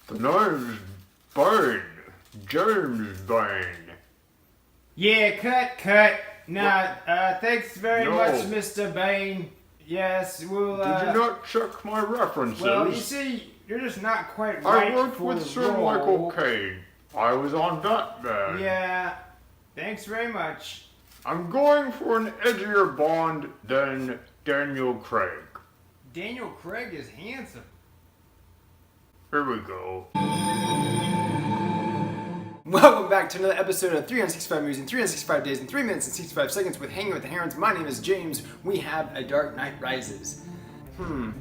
The name's Bane. James Bane. Yeah, cut. Nah, thanks very No. much, Mr. Bane. Yes, we'll, Did you not check my references? Well, you see, you're just not quite right I worked for with the Sir role. Michael Caine. I was on Batman. Yeah, thanks very much. I'm going for an edgier Bond than Daniel Craig. Daniel Craig is handsome. Here we go. Welcome back to another episode of 365 Movies in 365 Days in 3 minutes and 65 seconds with Hanging with the Herons. My name is James. We have A Dark Knight Rises.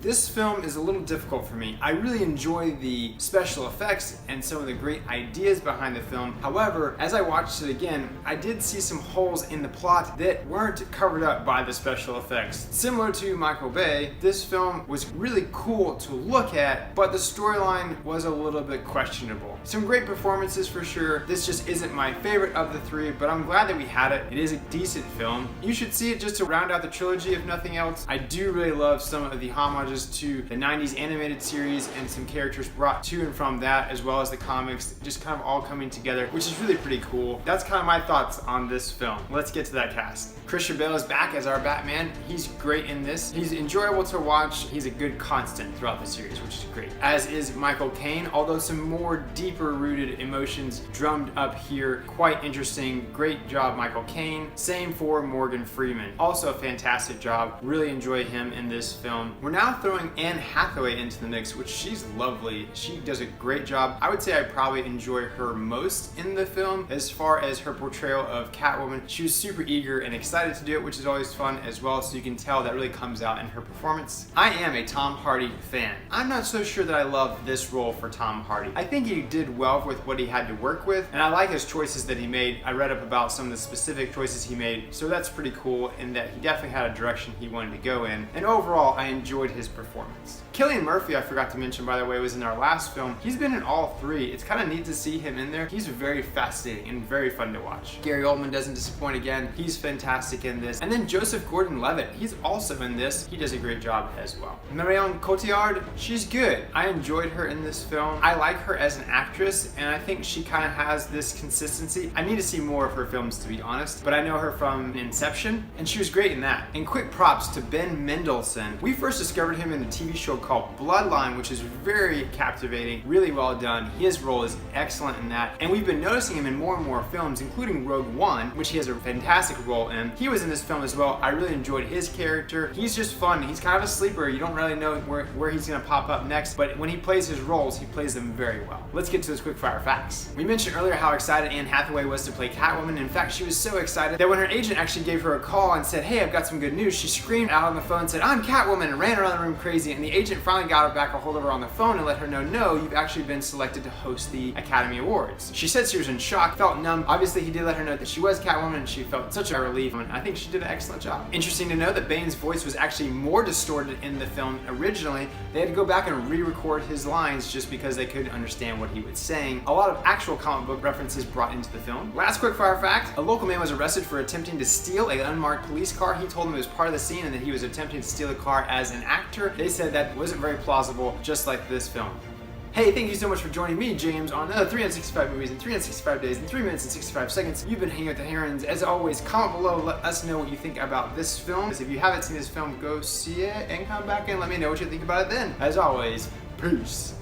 This film is a little difficult for me. I really enjoy the special effects and some of the great ideas behind the film. However, as I watched it again, I did see some holes in the plot that weren't covered up by the special effects. Similar to Michael Bay, this film was really cool to look at, but the storyline was a little bit questionable. Some great performances for sure. This just isn't my favorite of the three, but I'm glad that we had it. It is a decent film. You should see it just to round out the trilogy, if nothing else. I do really love some of the homages to the 90s animated series and some characters brought to and from that, as well as the comics, just kind of all coming together, which is really pretty cool. That's kind of my thoughts on this film. Let's get to that cast. Christian Bale is back as our Batman. He's great in this. He's enjoyable to watch. He's a good constant throughout the series, which is great. As is Michael Caine, although some more deeper rooted emotions drummed up here. Quite interesting. Great job, Michael Caine. Same for Morgan Freeman. Also a fantastic job. Really enjoy him in this film. We're now throwing Anne Hathaway into the mix, which she's lovely. She does a great job. I would say I probably enjoy her most in the film as far as her portrayal of Catwoman. She was super eager and excited to do it, which is always fun as well, so you can tell that really comes out in her performance. I am a Tom Hardy fan. I'm not so sure that I love this role for Tom Hardy. I think he did well with what he had to work with, and I like his choices that he made. I read up about some of the specific choices he made, so that's pretty cool in that he definitely had a direction he wanted to go in, and overall I enjoyed his performance. Cillian Murphy, I forgot to mention by the way, was in our last film. He's been in all three. It's kind of neat to see him in there. He's very fascinating and very fun to watch. Gary Oldman doesn't disappoint again. He's fantastic in this. And then Joseph Gordon-Levitt, he's also in this. He does a great job as well. Marion Cotillard, she's good. I enjoyed her in this film. I like her as an actress, and I think she kind of has this consistency. I need to see more of her films, to be honest, but I know her from Inception, and she was great in that. And quick props to Ben Mendelsohn. We first discovered him in a TV show called Bloodline, which is very captivating, really well done. His role is excellent in that, and we've been noticing him in more and more films, including Rogue One, which he has a fantastic role in. He was in this film as well. I really enjoyed his character. He's just fun. He's kind of a sleeper. You don't really know where he's going to pop up next, but when he plays his roles, he plays them very well. Let's get to those quick fire facts. We mentioned earlier how excited Anne Hathaway was to play Catwoman. In fact, she was so excited that when her agent actually gave her a call and said, "Hey, I've got some good news," she screamed out on the phone and said, "I'm Catwoman," and ran around the room crazy, and the agent finally got her back a hold of her on the phone and let her know, "No, you've actually been selected to host the Academy Awards." She said she was in shock, felt numb. Obviously, he did let her know that she was Catwoman, and she felt such a relief, and I think she did an excellent job. Interesting to know that Bane's voice was actually more distorted in the film originally. They had to go back and re-record his lines just because they couldn't understand what he was saying. A lot of actual comic book references brought into the film. Last quick fire fact, a local man was arrested for attempting to steal an unmarked police car. He told them it was part of the scene and that he was attempting to steal a car as an actor. They said that wasn't very plausible, just like this film. Hey, thank you so much for joining me, James, on another 365 Movies in 365 Days in 3 minutes and 65 seconds. You've been hanging with the Herons. As always, comment below, let us know what you think about this film. If you haven't seen this film, go see it and come back and let me know what you think about it then. As always, peace.